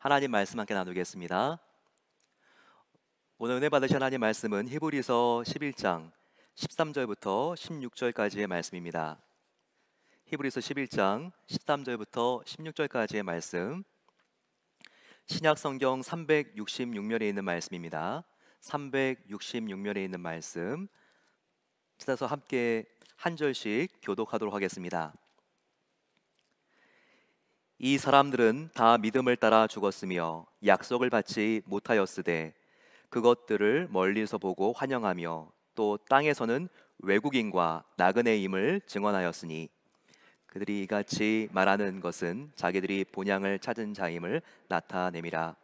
하나님 말씀 함께 나누겠습니다. 오늘 은혜 받으실 하나님 말씀은 히브리서 11장 13절부터 16절까지의 말씀입니다. 히브리서 11장 13절부터 16절까지의 말씀, 신약 성경 366면에 있는 말씀입니다. 366면에 있는 말씀 찾아서 함께 한 절씩 교독하도록 하겠습니다. 이 사람들은 다 믿음을 따라 죽었으며 약속을 받지 못하였으되 그것들을 멀리서 보고 환영하며 또 땅에서는 외국인과 나그네임을 증언하였으니 그들이 이같이 말하는 것은 자기들이 본향을 찾은 자임을 나타냄이라.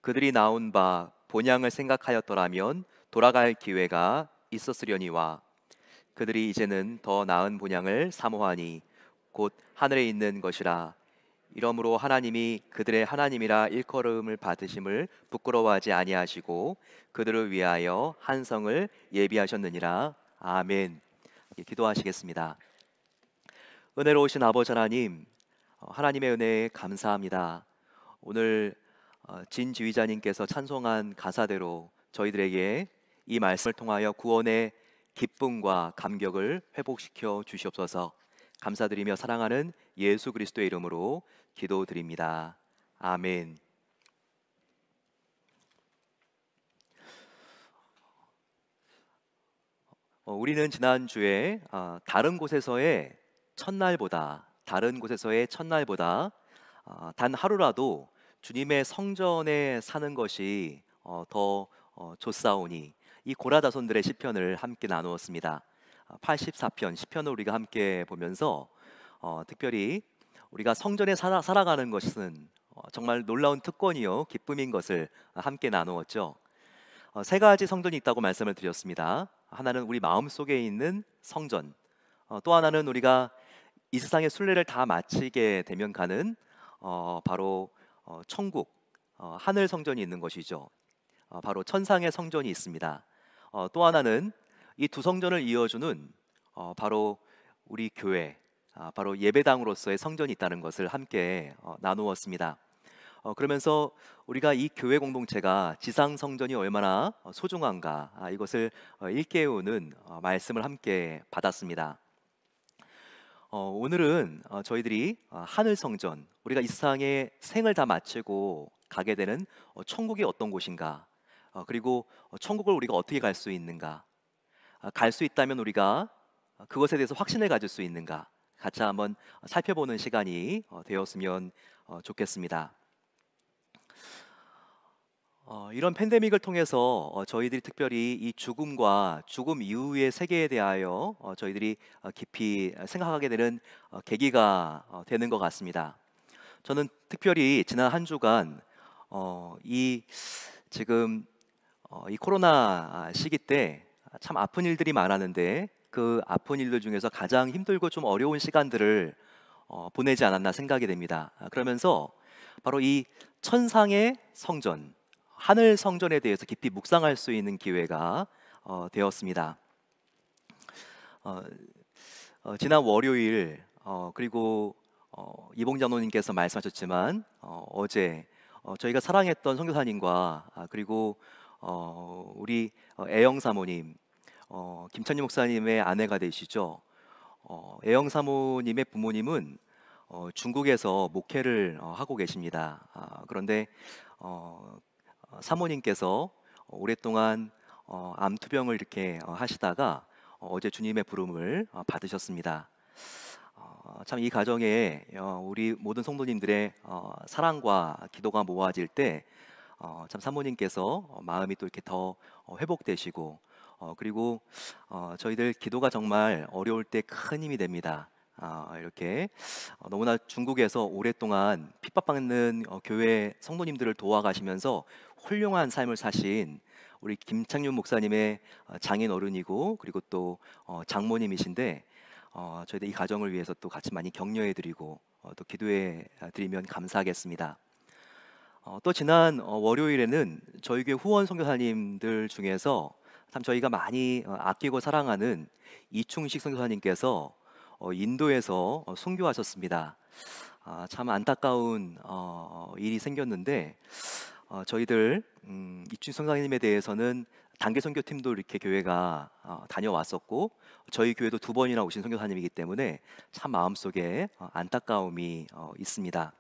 그들이 나온 바 본향을 생각하였더라면 돌아갈 기회가 있었으려니와 그들이 이제는 더 나은 본향을 사모하니 곧 하늘에 있는 것이라. 이러므로 하나님이 그들의 하나님이라 일컬음을 받으심을 부끄러워하지 아니하시고 그들을 위하여 한 성을 예비하셨느니라. 아멘. 기도하시겠습니다. 은혜로우신 아버지 하나님, 하나님의 은혜에 감사합니다. 오늘 진 지휘자님께서 찬송한 가사대로 저희들에게 이 말씀을 통하여 구원의 기쁨과 감격을 회복시켜 주시옵소서. 감사드리며 사랑하는 예수 그리스도의 이름으로 기도드립니다. 아멘. 우리는 지난주에 다른 곳에서의 첫날보다 단 하루라도 주님의 성전에 사는 것이 더 좋사오니 이 고라자손들의 시편을 함께 나누었습니다. 84편 시편을 우리가 함께 보면서 특별히 우리가 성전에 살아가는 것은 정말 놀라운 특권이요 기쁨인 것을 함께 나누었죠. 세 가지 성전이 있다고 말씀을 드렸습니다. 하나는 우리 마음속에 있는 성전, 또 하나는 우리가 이 세상의 순례를 다 마치게 되면 가는 바로 천국, 하늘 성전이 있는 것이죠. 바로 천상의 성전이 있습니다. 또 하나는 이 두 성전을 이어주는 바로 우리 교회, 바로 예배당으로서의 성전이 있다는 것을 함께 나누었습니다. 그러면서 우리가 이 교회 공동체가 지상 성전이 얼마나 소중한가 이것을 일깨우는 말씀을 함께 받았습니다. 오늘은 저희들이 하늘 성전, 우리가 이 세상의 생을 다 마치고 가게 되는 천국이 어떤 곳인가, 그리고 천국을 우리가 어떻게 갈 수 있는가, 갈 수 있다면 우리가 그것에 대해서 확신을 가질 수 있는가 같이 한번 살펴보는 시간이 되었으면 좋겠습니다. 이런 팬데믹을 통해서 저희들이 특별히 이 죽음과 죽음 이후의 세계에 대하여 저희들이 깊이 생각하게 되는 계기가 되는 것 같습니다. 저는 특별히 지난 한 주간 이 지금 이 코로나 시기 때 참 아픈 일들이 많았는데 그 아픈 일들 중에서 가장 힘들고 좀 어려운 시간들을 보내지 않았나 생각이 됩니다. 그러면서 바로 이 천상의 성전, 하늘 성전에 대해서 깊이 묵상할 수 있는 기회가 되었습니다. 지난 월요일 그리고 이봉장로님께서 말씀하셨지만 어제 저희가 사랑했던 선교사님과 그리고 우리 애영 사모님, 김찬희 목사님의 아내가 되시죠. 애영 사모님의 부모님은 중국에서 목회를 하고 계십니다. 그런데 사모님께서 오랫동안 암투병을 이렇게 하시다가 어제 주님의 부름을 받으셨습니다. 참 이 가정에 우리 모든 성도님들의 사랑과 기도가 모아질 때 참 사모님께서 마음이 또 이렇게 더 회복되시고 그리고 저희들 기도가 정말 어려울 때 큰 힘이 됩니다. 이렇게 너무나 중국에서 오랫동안 핍박받는 교회 성도님들을 도와가시면서 훌륭한 삶을 사신 우리 김창윤 목사님의 장인 어른이고 그리고 또 장모님이신데 저희들 이 가정을 위해서 또 같이 많이 격려해드리고 또 기도해드리면 감사하겠습니다. 또 지난 월요일에는 저희 교회 후원 선교사님들 중에서 참 저희가 많이 아끼고 사랑하는 이충식 선교사님께서 인도에서 순교하셨습니다. 참 안타까운 일이 생겼는데 저희들 이춘희 성사님에 대해서는 단기 선교팀도 이렇게 교회가 다녀왔었고 저희 교회도 두 번이나 오신 선교사님이기 때문에 참 마음속에 안타까움이 있습니다.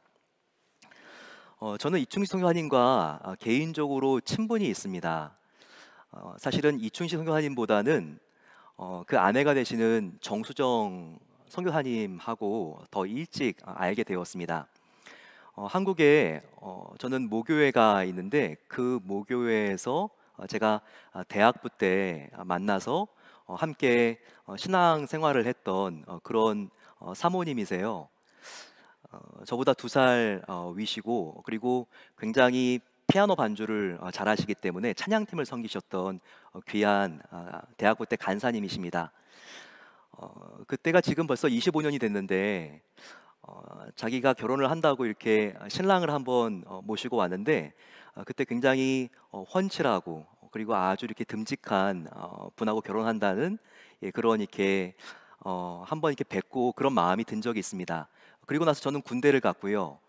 저는 이충식 선교사님과 개인적으로 친분이 있습니다. 사실은 이충식 선교사님보다는 그 아내가 되시는 정수정 선교사님하고 더 일찍 알게 되었습니다. 한국에 저는 모교회가 있는데 그 모교회에서 제가 대학부 때 만나서 함께 신앙 생활을 했던 그런 사모님이세요. 저보다 2살 위시고 그리고 굉장히 피아노 반주를 잘하시기 때문에 찬양팀을 섬기셨던 귀한 대학부 때 간사님이십니다. 그때가 지금 벌써 25년이 됐는데 자기가 결혼을 한다고 이렇게 신랑을 한번 모시고 왔는데 그때 굉장히 훤칠하고 그리고 아주 이렇게 듬직한 분하고 결혼한다는 그런 이렇게 한번 이렇게 뵙고 그런 마음이 든 적이 있습니다. 그리고 나서 저는 군대를 갔고요.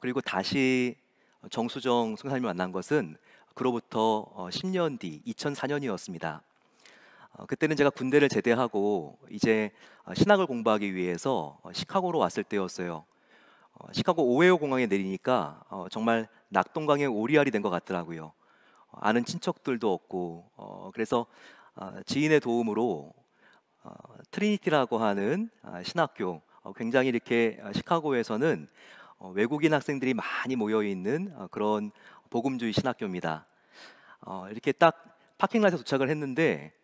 그리고 다시 정수정 선생님을 만난 것은 그로부터 10년 뒤 2004년이었습니다. 그때는 제가 군대를 제대하고 이제 신학을 공부하기 위해서 시카고로 왔을 때였어요. 시카고 오헤오 공항에 내리니까 정말 낙동강의 오리알이 된 것 같더라고요. 아는 친척들도 없고 그래서 지인의 도움으로 트리니티라고 하는 신학교 굉장히 이렇게 시카고에서는 외국인 학생들이 많이 모여 있는 그런 복음주의 신학교입니다. 이렇게 딱 파킹라인에 도착을 했는데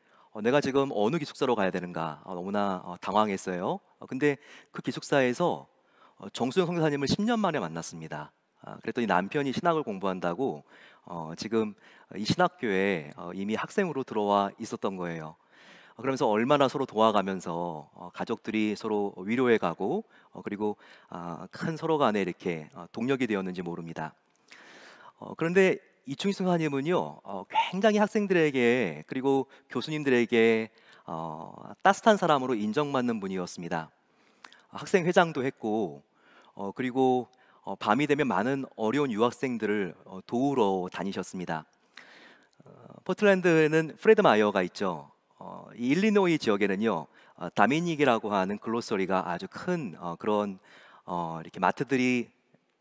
내가 지금 어느 기숙사로 가야 되는가 너무나 당황했어요. 근데 그 기숙사에서 정수영 선교사님을 10년 만에 만났습니다. 그랬더니 남편이 신학을 공부한다고 지금 이 신학교에 이미 학생으로 들어와 있었던 거예요. 그러면서 얼마나 서로 도와가면서 가족들이 서로 위로해 가고 그리고 큰 서로 간에 이렇게 동력이 되었는지 모릅니다. 그런데 이충희 선생님은요 굉장히 학생들에게 그리고 교수님들에게 따뜻한 사람으로 인정받는 분이었습니다. 학생 회장도 했고 그리고 밤이 되면 많은 어려운 유학생들을 도우러 다니셨습니다. 포틀랜드에는 프레드 마이어가 있죠. 이 일리노이 지역에는요 다미닉이라고 하는 글로서리가 아주 큰 그런 이렇게 마트들이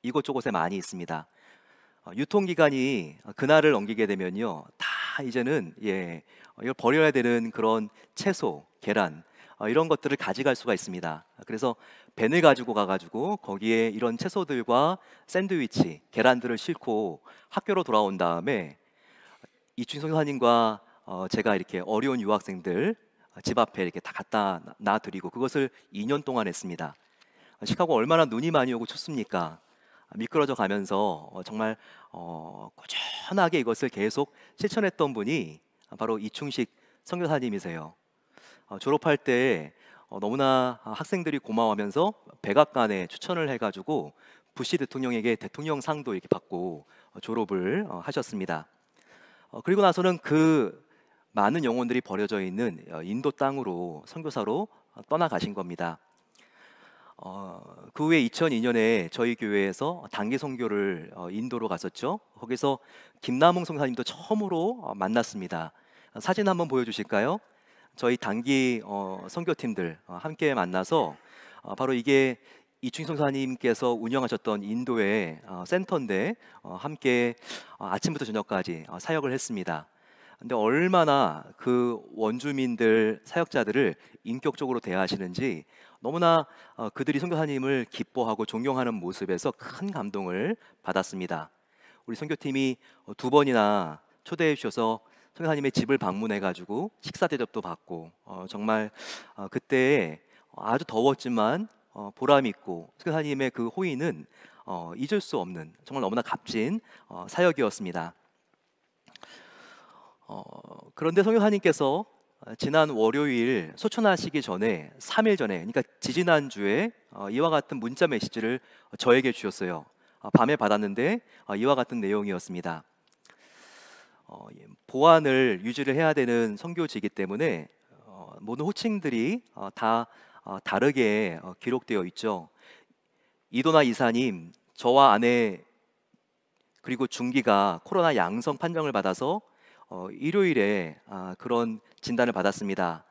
이곳저곳에 많이 있습니다. 유통기간이 그날을 넘기게 되면요 다 이제는 이걸 버려야 되는 그런 채소, 계란 이런 것들을 가져갈 수가 있습니다. 그래서 밴을 가지고 가가지고 거기에 이런 채소들과 샌드위치, 계란들을 싣고 학교로 돌아온 다음에 이춘희 선생님과 제가 이렇게 어려운 유학생들 집 앞에 이렇게 다 갖다 놔드리고 그것을 2년 동안 했습니다. 시카고 얼마나 눈이 많이 오고 춥습니까? 미끄러져 가면서 정말 꾸준하게 이것을 계속 실천했던 분이 바로 이충식 선교사님이세요. 졸업할 때 너무나 학생들이 고마워하면서 백악관에 추천을 해가지고 부시 대통령에게 대통령상도 이렇게 받고 졸업을 하셨습니다. 그리고 나서는 그 많은 영혼들이 버려져 있는 인도 땅으로 선교사로 떠나가신 겁니다. 그 후에 2002년에 저희 교회에서 단기 선교를 인도로 갔었죠. 거기서 김남홍 선교사님도 처음으로 만났습니다. 사진 한번 보여주실까요? 저희 단기 선교팀들 함께 만나서 바로 이게 이충희 선교사님께서 운영하셨던 인도의 센터인데 함께 아침부터 저녁까지 사역을 했습니다. 근데 얼마나 그 원주민들 사역자들을 인격적으로 대하시는지 너무나 그들이 선교사님을 기뻐하고 존경하는 모습에서 큰 감동을 받았습니다. 우리 선교팀이 2번이나 초대해 주셔서 선교사님의 집을 방문해 가지고 식사 대접도 받고 정말 그때 아주 더웠지만 보람 있고 선교사님의 그 호의는 잊을 수 없는 정말 너무나 값진 사역이었습니다. 그런데 선교사님께서 지난 월요일 소천하시기 전에 3일 전에 그러니까 지지난주에 이와 같은 문자 메시지를 저에게 주셨어요. 밤에 받았는데 이와 같은 내용이었습니다. 보안을 유지를 해야 되는 선교지이기 때문에 모든 호칭들이 다 다르게 기록되어 있죠. 이도나 이사님, 저와 아내 그리고 중기가 코로나 양성 판정을 받아서 일요일에 그런 진단을 받았습니다.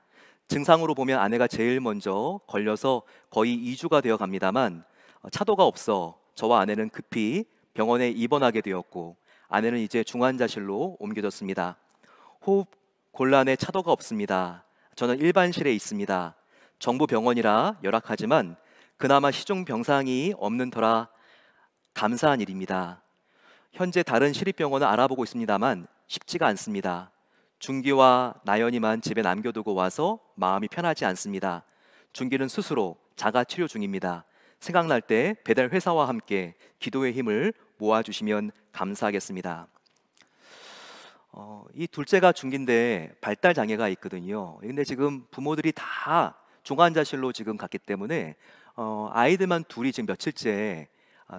증상으로 보면 아내가 제일 먼저 걸려서 거의 2주가 되어 갑니다만 차도가 없어 저와 아내는 급히 병원에 입원하게 되었고 아내는 이제 중환자실로 옮겨졌습니다. 호흡 곤란에 차도가 없습니다. 저는 일반실에 있습니다. 정부 병원이라 열악하지만 그나마 시중 병상이 없는 터라 감사한 일입니다. 현재 다른 시립병원을 알아보고 있습니다만 쉽지가 않습니다. 준기와 나연이만 집에 남겨두고 와서 마음이 편하지 않습니다. 준기는 스스로 자가 치료 중입니다. 생각날 때 배달 회사와 함께 기도의 힘을 모아주시면 감사하겠습니다. 이 둘째가 중기인데 발달 장애가 있거든요. 근데 지금 부모들이 다 중환자실로 지금 갔기 때문에 아이들만 둘이 지금 며칠째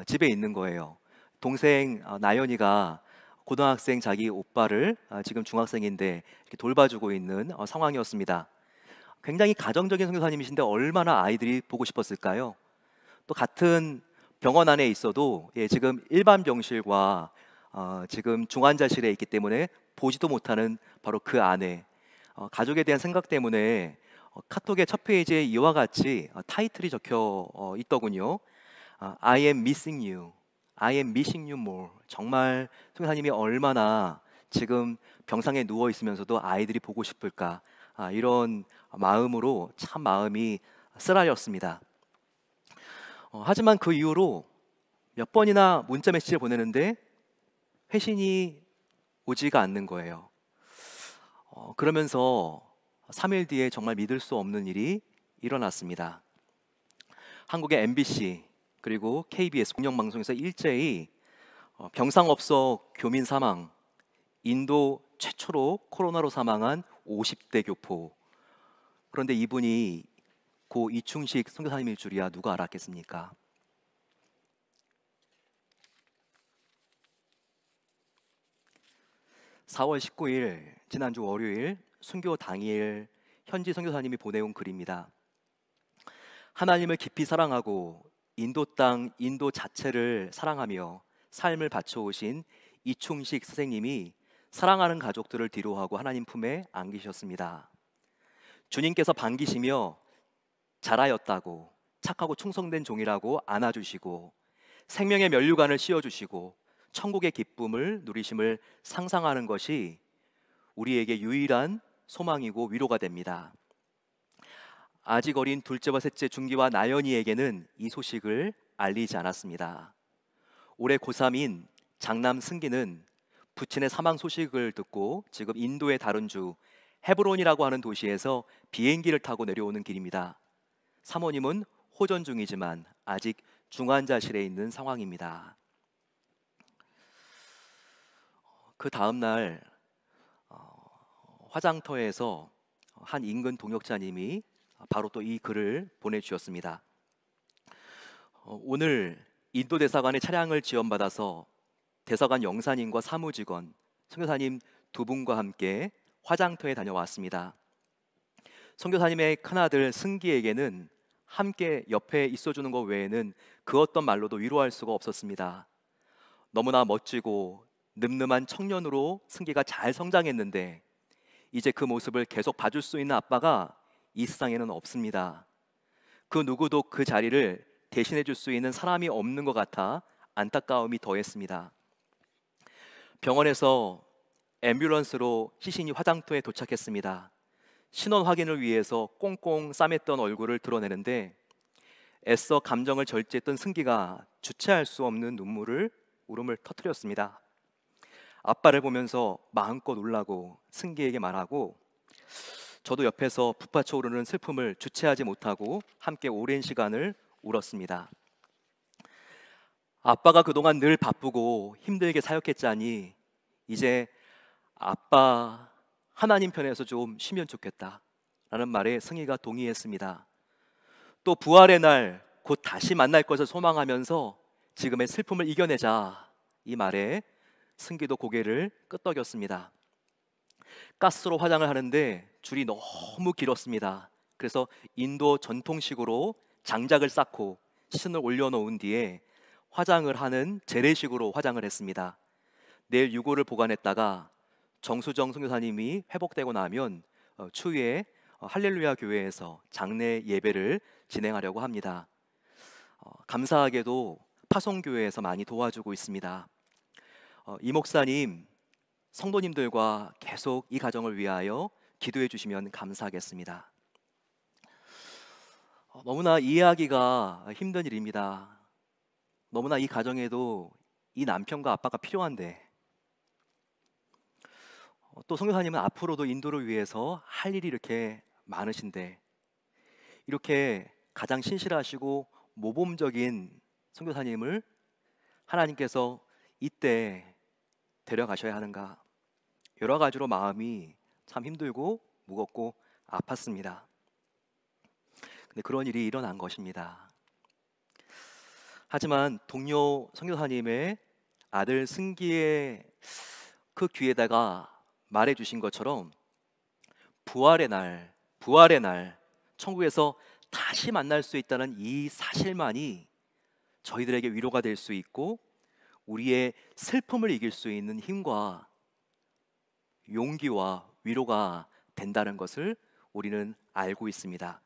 집에 있는 거예요. 동생 나연이가 고등학생 자기 오빠를 지금 중학생인데 이렇게 돌봐주고 있는 상황이었습니다. 굉장히 가정적인 선교사님이신데 얼마나 아이들이 보고 싶었을까요? 또 같은 병원 안에 있어도 지금 일반 병실과 지금 중환자실에 있기 때문에 보지도 못하는 바로 그 아내, 가족에 대한 생각 때문에 카톡의 첫 페이지에 이와 같이 타이틀이 적혀 있더군요. I am missing you. I am missing you more. 정말 선교사님이 얼마나 지금 병상에 누워 있으면서도 아이들이 보고 싶을까, 이런 마음으로 참 마음이 쓰라렸습니다. 하지만 그 이후로 몇 번이나 문자 메시지를 보내는데 회신이 오지가 않는 거예요. 그러면서 3일 뒤에 정말 믿을 수 없는 일이 일어났습니다. 한국의 MBC 그리고 KBS 공영방송에서 일제히 병상업소 교민 사망, 인도 최초로 코로나로 사망한 50대 교포. 그런데 이분이 고 이충식 선교사님일 줄이야 누가 알았겠습니까? (4월 19일) 지난주 월요일 순교 당일 현지 선교사님이 보내온 글입니다. 하나님을 깊이 사랑하고 인도 땅, 인도 자체를 사랑하며 삶을 바쳐오신 이충식 선생님이 사랑하는 가족들을 뒤로하고 하나님 품에 안기셨습니다. 주님께서 반기시며 잘하였다고, 착하고 충성된 종이라고 안아주시고 생명의 면류관을 씌워주시고 천국의 기쁨을 누리심을 상상하는 것이 우리에게 유일한 소망이고 위로가 됩니다. 아직 어린 둘째와 셋째 준기와 나연이에게는 이 소식을 알리지 않았습니다. 올해 고3인 장남 승기는 부친의 사망 소식을 듣고 지금 인도의 다른 주 헤브론이라고 하는 도시에서 비행기를 타고 내려오는 길입니다. 사모님은 호전 중이지만 아직 중환자실에 있는 상황입니다. 그 다음 날 화장터에서 한 인근 동역자님이 바로 또 이 글을 보내주셨습니다. 오늘 인도 대사관의 차량을 지원받아서 대사관 영사님과 사무직원, 선교사님 두 분과 함께 화장터에 다녀왔습니다. 선교사님의 큰아들 승기에게는 함께 옆에 있어주는 것 외에는 그 어떤 말로도 위로할 수가 없었습니다. 너무나 멋지고 늠름한 청년으로 승기가 잘 성장했는데 이제 그 모습을 계속 봐줄 수 있는 아빠가 이 세상에는 없습니다. 그 누구도 그 자리를 대신해 줄 수 있는 사람이 없는 것 같아 안타까움이 더했습니다. 병원에서 앰뷸런스로 시신이 화장터에 도착했습니다. 신원 확인을 위해서 꽁꽁 싸맸던 얼굴을 드러내는데 애써 감정을 절제했던 승기가 주체할 수 없는 울음을 터뜨렸습니다. 아빠를 보면서 마음껏 울라고 승기에게 말하고 저도 옆에서 북받쳐 오르는 슬픔을 주체하지 못하고 함께 오랜 시간을 울었습니다. 아빠가 그동안 늘 바쁘고 힘들게 사역했자니 이제 아빠 하나님 편에서 좀 쉬면 좋겠다 라는 말에 승희가 동의했습니다. 또 부활의 날 곧 다시 만날 것을 소망하면서 지금의 슬픔을 이겨내자 이 말에 승기도 고개를 끄덕였습니다. 가스로 화장을 하는데 줄이 너무 길었습니다. 그래서 인도 전통식으로 장작을 쌓고 시선을 올려놓은 뒤에 화장을 하는 재래식으로 화장을 했습니다. 내일 유골을 보관했다가 정수정 선교사님이 회복되고 나면 추후에 할렐루야 교회에서 장례 예배를 진행하려고 합니다. 감사하게도 파송교회에서 많이 도와주고 있습니다. 이 목사님, 성도님들과 계속 이 가정을 위하여 기도해 주시면 감사하겠습니다. 너무나 이해하기가 힘든 일입니다. 너무나 이 가정에도 이 남편과 아빠가 필요한데, 또 선교사님은 앞으로도 인도를 위해서 할 일이 이렇게 많으신데, 이렇게 가장 신실하시고 모범적인 선교사님을 하나님께서 이때 데려가셔야 하는가, 여러 가지로 마음이 참 힘들고 무겁고 아팠습니다. 근데 그런 일이 일어난 것입니다. 하지만 동료 선교사님의 아들 승기의 그 귀에다가 말해주신 것처럼 부활의 날 천국에서 다시 만날 수 있다는 이 사실만이 저희들에게 위로가 될 수 있고 우리의 슬픔을 이길 수 있는 힘과 용기와 위로가 된다는 것을 우리는 알고 있습니다.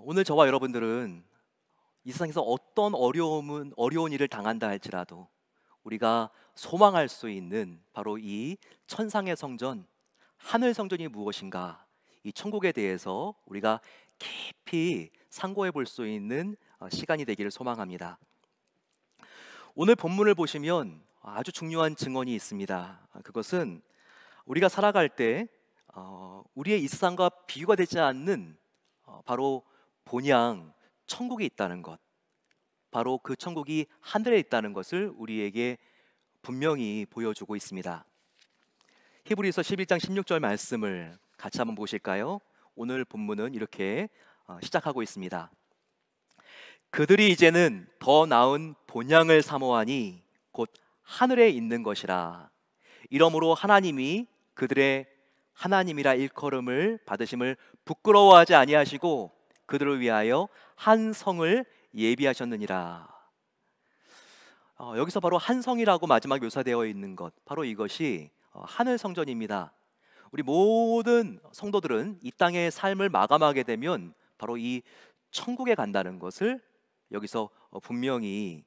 오늘 저와 여러분들은 이 세상에서 어떤 어려운 일을 당한다 할지라도 우리가 소망할 수 있는 바로 이 천상의 성전, 하늘 성전이 무엇인가, 이 천국에 대해서 우리가 깊이 상고해 볼 수 있는 시간이 되기를 소망합니다. 오늘 본문을 보시면 아주 중요한 증언이 있습니다. 그것은 우리가 살아갈 때 우리의 이 세상과 비교가 되지 않는 바로 본향 천국이 있다는 것, 바로 그 천국이 하늘에 있다는 것을 우리에게 분명히 보여주고 있습니다. 히브리서 11장 16절 말씀을 같이 한번 보실까요? 오늘 본문은 이렇게 시작하고 있습니다. 그들이 이제는 더 나은 본향을 사모하니 곧 하늘에 있는 것이라. 이러므로 하나님이 그들의 하나님이라 일컬음을 받으심을 부끄러워하지 아니하시고 그들을 위하여 한 성을 예비하셨느니라. 여기서 바로 한 성이라고 마지막 묘사되어 있는 것, 바로 이것이 하늘 성전입니다. 우리 모든 성도들은 이 땅의 삶을 마감하게 되면 바로 이 천국에 간다는 것을 여기서 분명히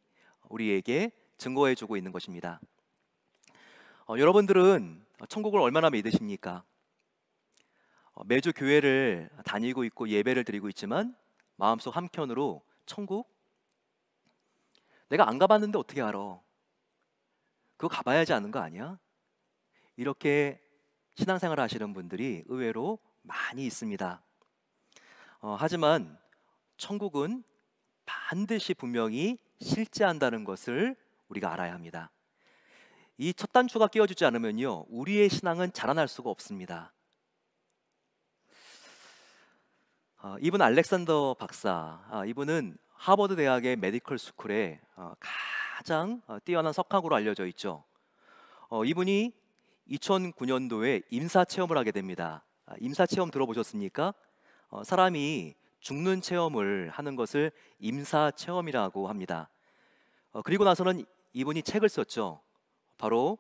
우리에게 증거해 주고 있는 것입니다. 여러분들은 천국을 얼마나 믿으십니까? 매주 교회를 다니고 있고 예배를 드리고 있지만 마음속 한켠으로 천국? 내가 안 가봤는데 어떻게 알아? 그거 가봐야지 아는 거 아니야? 이렇게 신앙생활 하시는 분들이 의외로 많이 있습니다. 하지만 천국은 반드시 분명히 실제한다는 것을 우리가 알아야 합니다. 이 첫 단추가 끼워주지 않으면요, 우리의 신앙은 자라날 수가 없습니다. 이분 알렉산더 박사, 이분은 하버드 대학의 메디컬 스쿨에 가장 뛰어난 석학으로 알려져 있죠. 이분이 2009년도에 임사 체험을 하게 됩니다. 임사 체험 들어보셨습니까? 사람이 죽는 체험을 하는 것을 임사 체험이라고 합니다. 그리고 나서는 이분이 책을 썼죠. 바로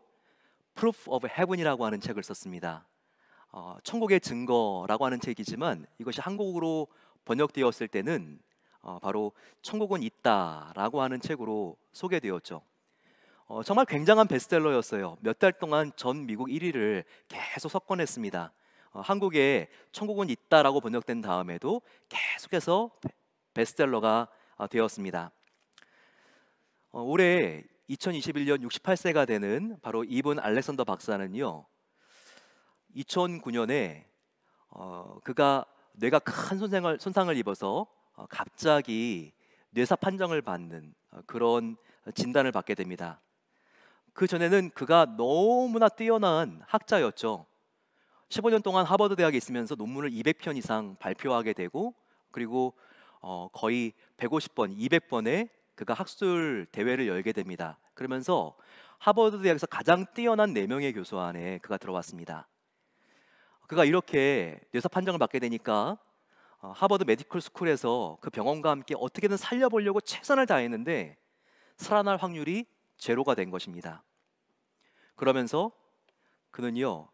Proof of Heaven이라고 하는 책을 썼습니다. 천국의 증거라고 하는 책이지만 이것이 한국어로 번역되었을 때는 바로 천국은 있다라고 하는 책으로 소개되었죠. 정말 굉장한 베스트셀러였어요. 몇 달 동안 전 미국 1위를 계속 석권했습니다. 한국에 천국은 있다라고 번역된 다음에도 계속해서 베스트셀러가 되었습니다. 올해 2021년 68세가 되는 바로 이분 알렉산더 박사는요, 2009년에 그가 뇌가 큰 손상을 입어서 갑자기 뇌사 판정을 받는 그런 진단을 받게 됩니다. 그 전에는 그가 너무나 뛰어난 학자였죠. 15년 동안 하버드 대학에 있으면서 논문을 200편 이상 발표하게 되고, 그리고 거의 150번, 200번의 그가 학술 대회를 열게 됩니다. 그러면서 하버드 대학에서 가장 뛰어난 4명의 교수 안에 그가 들어왔습니다. 그가 이렇게 뇌사 판정을 받게 되니까 하버드 메디컬 스쿨에서 그 병원과 함께 어떻게든 살려보려고 최선을 다했는데 살아날 확률이 제로가 된 것입니다. 그러면서 그는요,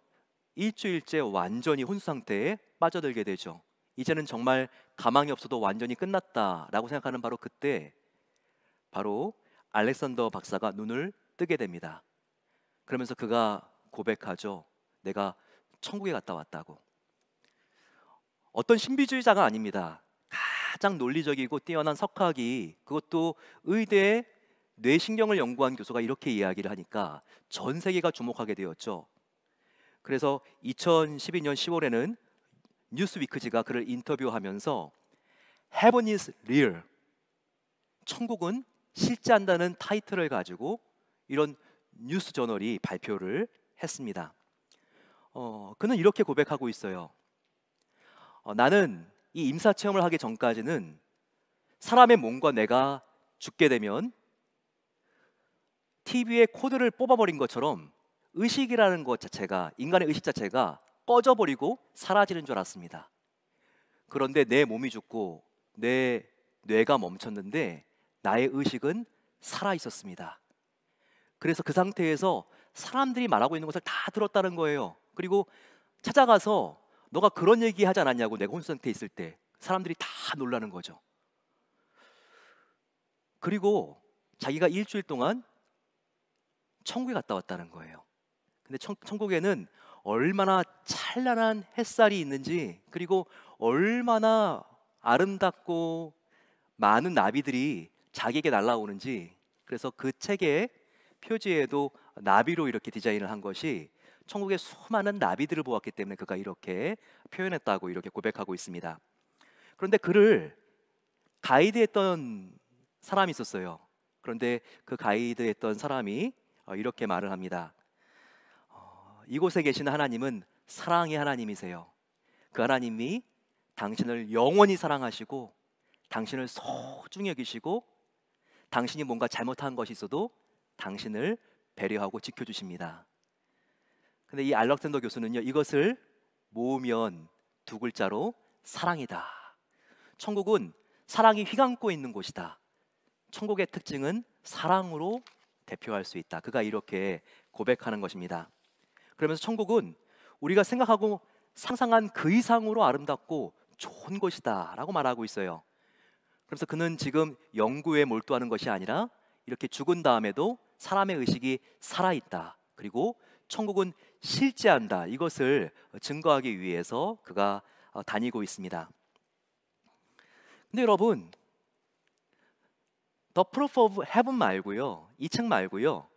일주일째 완전히 혼수 상태에 빠져들게 되죠. 이제는 정말 가망이 없어도 완전히 끝났다라고 생각하는 바로 그때, 바로 알렉산더 박사가 눈을 뜨게 됩니다. 그러면서 그가 고백하죠. 내가 천국에 갔다 왔다고. 어떤 신비주의자가 아닙니다. 가장 논리적이고 뛰어난 석학이, 그것도 의대의 뇌신경을 연구한 교수가 이렇게 이야기를 하니까 전 세계가 주목하게 되었죠. 그래서 2012년 10월에는 뉴스위크지가 그를 인터뷰하면서 Heaven is real, 천국은 실제한다는 타이틀을 가지고 이런 뉴스 저널이 발표를 했습니다. 그는 이렇게 고백하고 있어요. 나는 이 임사 체험을 하기 전까지는 사람의 몸과 내가 죽게 되면 TV에 코드를 뽑아버린 것처럼 의식이라는 것 자체가, 인간의 의식 자체가 꺼져버리고 사라지는 줄 알았습니다. 그런데 내 몸이 죽고 내 뇌가 멈췄는데 나의 의식은 살아 있었습니다. 그래서 그 상태에서 사람들이 말하고 있는 것을 다 들었다는 거예요. 그리고 찾아가서 너가 그런 얘기 하지 않았냐고, 내가 혼수 상태에 있을 때 사람들이 다 놀라는 거죠. 그리고 자기가 일주일 동안 천국에 갔다 왔다는 거예요. 근데 천국에는 얼마나 찬란한 햇살이 있는지, 그리고 얼마나 아름답고 많은 나비들이 자기에게 날아오는지, 그래서 그 책의 표지에도 나비로 이렇게 디자인을 한 것이 천국의 수많은 나비들을 보았기 때문에 그가 이렇게 표현했다고 이렇게 고백하고 있습니다. 그런데 그를 가이드했던 사람이 있었어요. 그런데 그 가이드했던 사람이 이렇게 말을 합니다. 이곳에 계시는 하나님은 사랑의 하나님이세요. 그 하나님이 당신을 영원히 사랑하시고 당신을 소중히 여기시고 당신이 뭔가 잘못한 것이 있어도 당신을 배려하고 지켜주십니다. 근데 이 알렉산더 교수는요, 이것을 모으면 두 글자로 사랑이다. 천국은 사랑이 휘감고 있는 곳이다. 천국의 특징은 사랑으로 대표할 수 있다. 그가 이렇게 고백하는 것입니다. 그러면서 천국은 우리가 생각하고 상상한 그 이상으로 아름답고 좋은 곳이다 라고 말하고 있어요. 그래서 그는 지금 연구에 몰두하는 것이 아니라 이렇게 죽은 다음에도 사람의 의식이 살아있다, 그리고 천국은 실제한다, 이것을 증거하기 위해서 그가 다니고 있습니다. 근데 여러분, The Proof of Heaven 말고요, 이 책 말고요,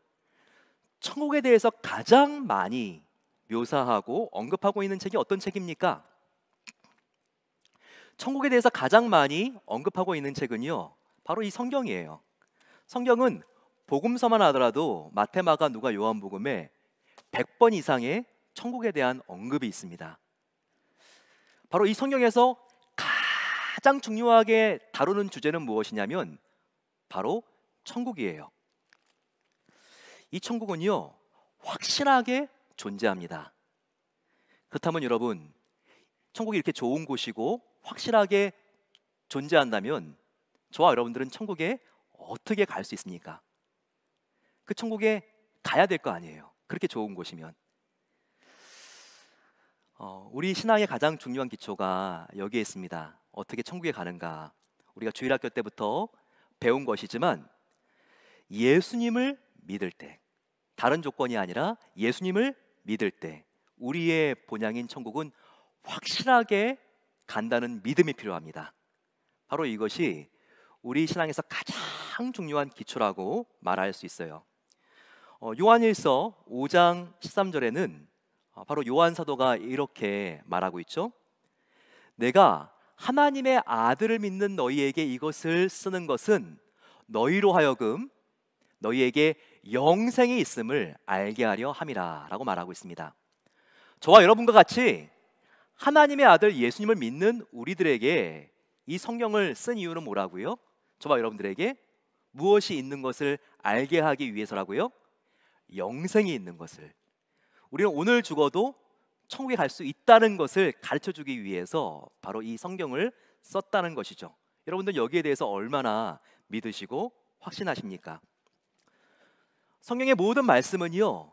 천국에 대해서 가장 많이 묘사하고 언급하고 있는 책이 어떤 책입니까? 천국에 대해서 가장 많이 언급하고 있는 책은요, 바로 이 성경이에요. 성경은 복음서만 하더라도 마태, 마가, 누가, 요한복음에 100번 이상의 천국에 대한 언급이 있습니다. 바로 이 성경에서 가장 중요하게 다루는 주제는 무엇이냐면 바로 천국이에요. 이 천국은요, 확실하게 존재합니다. 그렇다면 여러분, 천국이 이렇게 좋은 곳이고 확실하게 존재한다면 저와 여러분들은 천국에 어떻게 갈 수 있습니까? 그 천국에 가야 될 거 아니에요. 그렇게 좋은 곳이면. 우리 신앙의 가장 중요한 기초가 여기에 있습니다. 어떻게 천국에 가는가? 우리가 주일학교 때부터 배운 것이지만 예수님을 믿을 때, 다른 조건이 아니라 예수님을 믿을 때 우리의 본향인 천국은 확실하게 간다는 믿음이 필요합니다. 바로 이것이 우리 신앙에서 가장 중요한 기초라고 말할 수 있어요. 요한일서 5장 13절에는 바로 요한 사도가 이렇게 말하고 있죠. 내가 하나님의 아들을 믿는 너희에게 이것을 쓰는 것은 너희로 하여금 너희에게 영생이 있음을 알게 하려 함이라 라고 말하고 있습니다. 저와 여러분과 같이 하나님의 아들 예수님을 믿는 우리들에게 이 성경을 쓴 이유는 뭐라고요? 저와 여러분들에게 무엇이 있는 것을 알게 하기 위해서라고요? 영생이 있는 것을. 우리는 오늘 죽어도 천국에 갈 수 있다는 것을 가르쳐 주기 위해서 바로 이 성경을 썼다는 것이죠. 여러분들 여기에 대해서 얼마나 믿으시고 확신하십니까? 성경의 모든 말씀은요,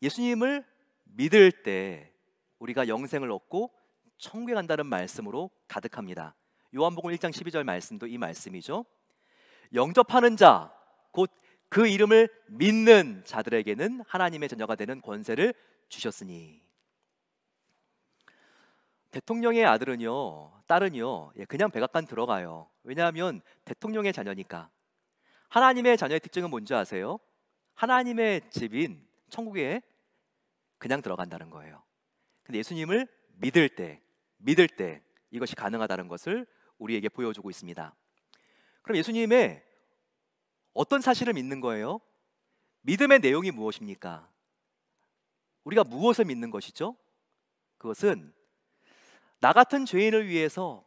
예수님을 믿을 때 우리가 영생을 얻고 천국에 간다는 말씀으로 가득합니다. 요한복음 1장 12절 말씀도 이 말씀이죠. 영접하는 자, 곧 그 이름을 믿는 자들에게는 하나님의 자녀가 되는 권세를 주셨으니. 대통령의 아들은요, 딸은요, 그냥 백악관 들어가요. 왜냐하면 대통령의 자녀니까. 하나님의 자녀의 특징은 뭔지 아세요? 하나님의 집인 천국에 그냥 들어간다는 거예요. 근데 예수님을 믿을 때 이것이 가능하다는 것을 우리에게 보여주고 있습니다. 그럼 예수님의 어떤 사실을 믿는 거예요? 믿음의 내용이 무엇입니까? 우리가 무엇을 믿는 것이죠? 그것은 나 같은 죄인을 위해서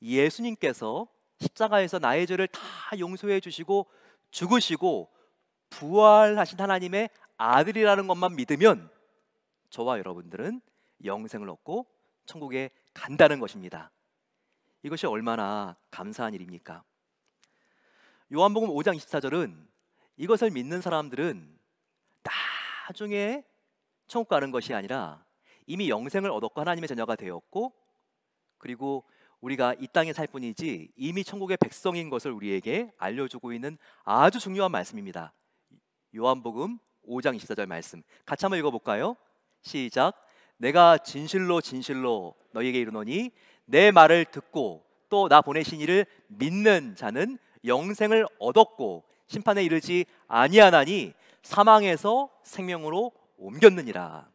예수님께서 십자가에서 나의 죄를 다 용서해 주시고 죽으시고 부활하신 하나님의 아들이라는 것만 믿으면 저와 여러분들은 영생을 얻고 천국에 간다는 것입니다. 이것이 얼마나 감사한 일입니까? 요한복음 5장 24절은 이것을 믿는 사람들은 나중에 천국 가는 것이 아니라 이미 영생을 얻었고 하나님의 자녀가 되었고, 그리고 우리가 이 땅에 살 뿐이지 이미 천국의 백성인 것을 우리에게 알려주고 있는 아주 중요한 말씀입니다. 요한복음 5장 24절 말씀 같이 한번 읽어볼까요? 시작. 내가 진실로 진실로 너희에게 이르노니 내 말을 듣고 또 나 보내신 이를 믿는 자는 영생을 얻었고 심판에 이르지 아니하나니 사망에서 생명으로 옮겼느니라.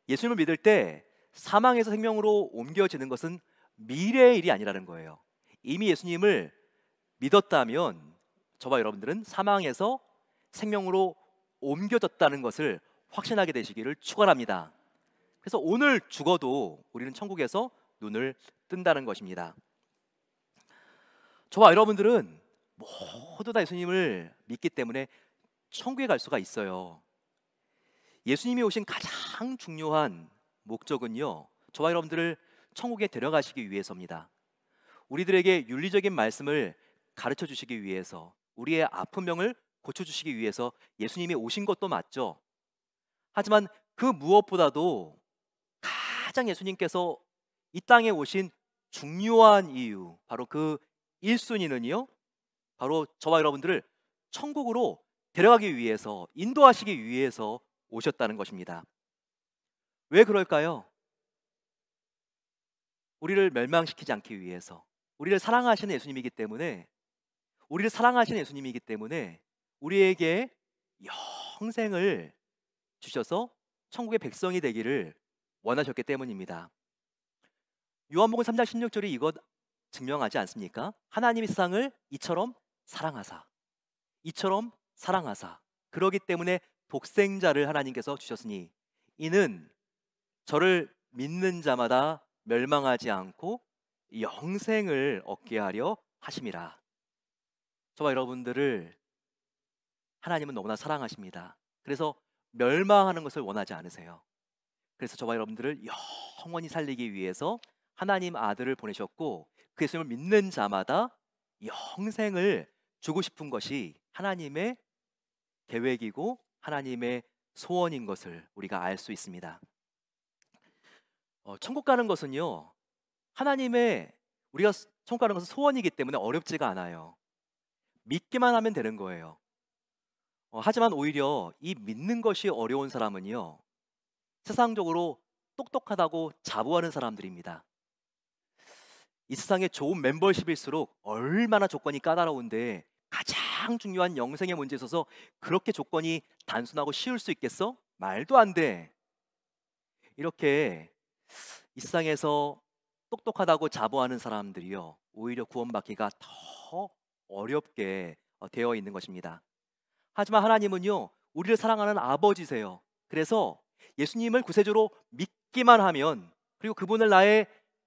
예수님을 믿을 때 사망에서 생명으로 옮겨지는 것은 미래의 일이 아니라는 거예요. 이미 예수님을 믿었다면 저와 여러분들은 사망에서 생명으로 옮겨졌다는 것을 확신하게 되시기를 축원합니다. 그래서 오늘 죽어도 우리는 천국에서 눈을 뜬다는 것입니다. 저와 여러분들은 모두 다 예수님을 믿기 때문에 천국에 갈 수가 있어요. 예수님이 오신 가장 중요한 목적은요, 저와 여러분들을 천국에 데려가시기 위해서입니다. 우리들에게 윤리적인 말씀을 가르쳐 주시기 위해서, 우리의 아픈 병을 고쳐주시기 위해서 예수님이 오신 것도 맞죠. 하지만 그 무엇보다도 가장 예수님께서 이 땅에 오신 중요한 이유, 바로 그 1순위는요, 바로 저와 여러분들을 천국으로 데려가기 위해서, 인도하시기 위해서 오셨다는 것입니다. 왜 그럴까요? 우리를 멸망시키지 않기 위해서, 우리를 사랑하시는 예수님이기 때문에, 우리에게 영생을 주셔서 천국의 백성이 되기를 원하셨기 때문입니다. 요한복음 3장 16절이 이것 증명하지 않습니까? 하나님이 세상을 이처럼 사랑하사 그러기 때문에 독생자를 하나님께서 주셨으니 이는 저를 믿는 자마다 멸망하지 않고 영생을 얻게 하려 하심이라. 저와 여러분들을 하나님은 너무나 사랑하십니다. 그래서 멸망하는 것을 원하지 않으세요. 그래서 저와 여러분들을 영원히 살리기 위해서 하나님 아들을 보내셨고, 그 예수님을 믿는 자마다 영생을 주고 싶은 것이 하나님의 계획이고 하나님의 소원인 것을 우리가 알 수 있습니다. 천국 가는 것은요, 우리가 천국 가는 것은 소원이기 때문에 어렵지가 않아요. 믿기만 하면 되는 거예요. 하지만 오히려 이 믿는 것이 어려운 사람은요, 세상적으로 똑똑하다고 자부하는 사람들입니다. 이 세상에 좋은 멤버십일수록 얼마나 조건이 까다로운데 가장 중요한 영생의 문제에 있어서 그렇게 조건이 단순하고 쉬울 수 있겠어? 말도 안 돼. 이렇게 이 세상에서 똑똑하다고 자부하는 사람들이요, 오히려 구원받기가 더 어렵게 되어 있는 것입니다. 하지만 하나님은요, 우리를 사랑하는 아버지세요. 그래서 예수님을 구세주로 믿기만 하면, 그리고 그분을 나의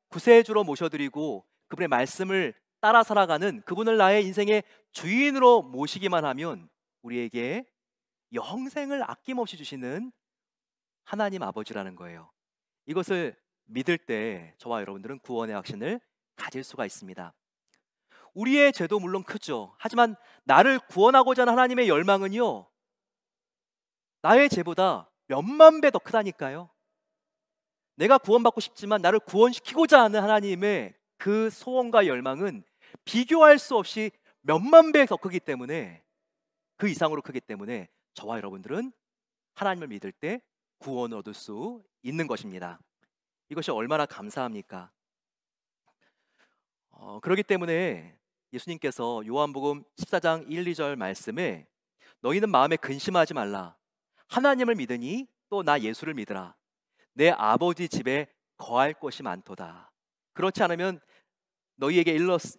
구세주로 모셔드리고 그분의 말씀을 따라 살아가는, 그분을 나의 인생의 주인으로 모시기만 하면 우리에게 영생을 아낌없이 주시는 하나님 아버지라는 거예요. 이것을 믿을 때 저와 여러분들은 구원의 확신을 가질 수가 있습니다. 우리의 죄도 물론 크죠. 하지만 나를 구원하고자 하는 하나님의 열망은요, 나의 죄보다 몇만 배 더 크다니까요. 내가 구원받고 싶지만 나를 구원시키고자 하는 하나님의 그 소원과 열망은 비교할 수 없이 몇만 배 더 크기 때문에, 그 이상으로 크기 때문에 저와 여러분들은 하나님을 믿을 때 구원을 얻을 수 있는 것입니다. 이것이 얼마나 감사합니까? 그렇기 때문에 예수님께서 요한복음 14장 1, 2절 말씀에 너희는 마음에 근심하지 말라. 하나님을 믿으니 또 나 예수를 믿으라. 내 아버지 집에 거할 곳이 많도다. 그렇지 않으면 너희에게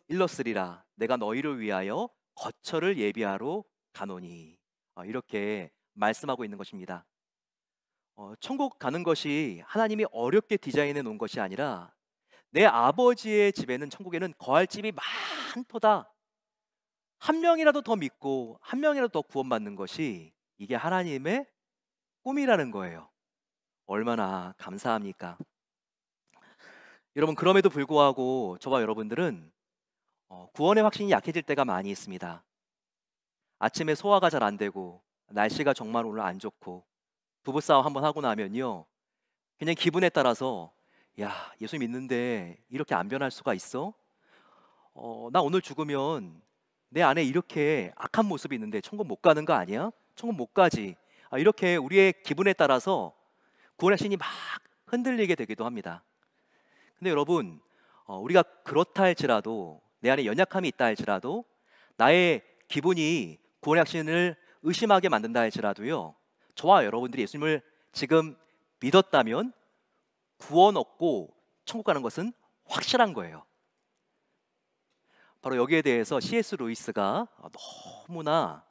일렀으리라. 내가 너희를 위하여 거처를 예비하러 가노니. 이렇게 말씀하고 있는 것입니다. 천국 가는 것이 하나님이 어렵게 디자인해 놓은 것이 아니라 내 아버지의 집에는, 천국에는 거할 집이 많도다. 한 명이라도 더 믿고 한 명이라도 더 구원받는 것이, 이게 하나님의 꿈이라는 거예요. 얼마나 감사합니까? 여러분, 그럼에도 불구하고 저와 여러분들은 구원의 확신이 약해질 때가 많이 있습니다. 아침에 소화가 잘 안 되고 날씨가 정말 오늘 안 좋고 부부싸움 한번 하고 나면요, 그냥 기분에 따라서 야, 예수 믿는데 이렇게 안 변할 수가 있어? 나 오늘 죽으면 내 안에 이렇게 악한 모습이 있는데 천국 못 가는 거 아니야? 천국 못 가지. 이렇게 우리의 기분에 따라서 구원의 신이 막 흔들리게 되기도 합니다. 근데 여러분, 우리가 그렇다 할지라도, 내 안에 연약함이 있다 할지라도, 나의 기분이 구원의 확신을 의심하게 만든다 할지라도요, 저와 여러분들이 예수님을 지금 믿었다면 구원 얻고 천국 가는 것은 확실한 거예요. 바로 여기에 대해서 C.S. 루이스가 너무나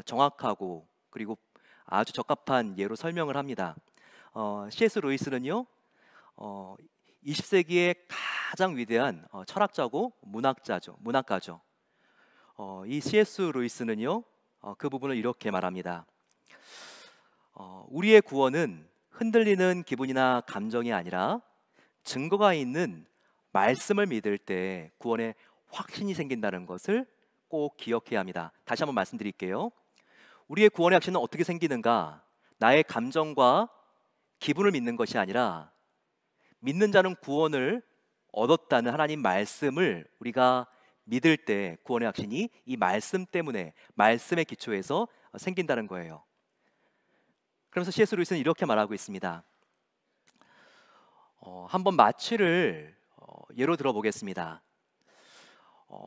정확하고 그리고 아주 적합한 예로 설명을 합니다. C.S. 루이스는요, 20세기의 가장 위대한 철학자고 문학가죠. 이 C.S. 루이스는요, 그 부분을 이렇게 말합니다. 우리의 구원은 흔들리는 기분이나 감정이 아니라 증거가 있는 말씀을 믿을 때 구원의 확신이 생긴다는 것을 꼭 기억해야 합니다. 다시 한번 말씀드릴게요. 우리의 구원의 확신은 어떻게 생기는가? 나의 감정과 기분을 믿는 것이 아니라 믿는 자는 구원을 얻었다는 하나님 말씀을 우리가 믿을 때 구원의 확신이 이 말씀 때문에, 말씀의 기초에서 생긴다는 거예요. 그러면서 C.S. 루이스는 이렇게 말하고 있습니다. 한번 마취를 예로 들어보겠습니다.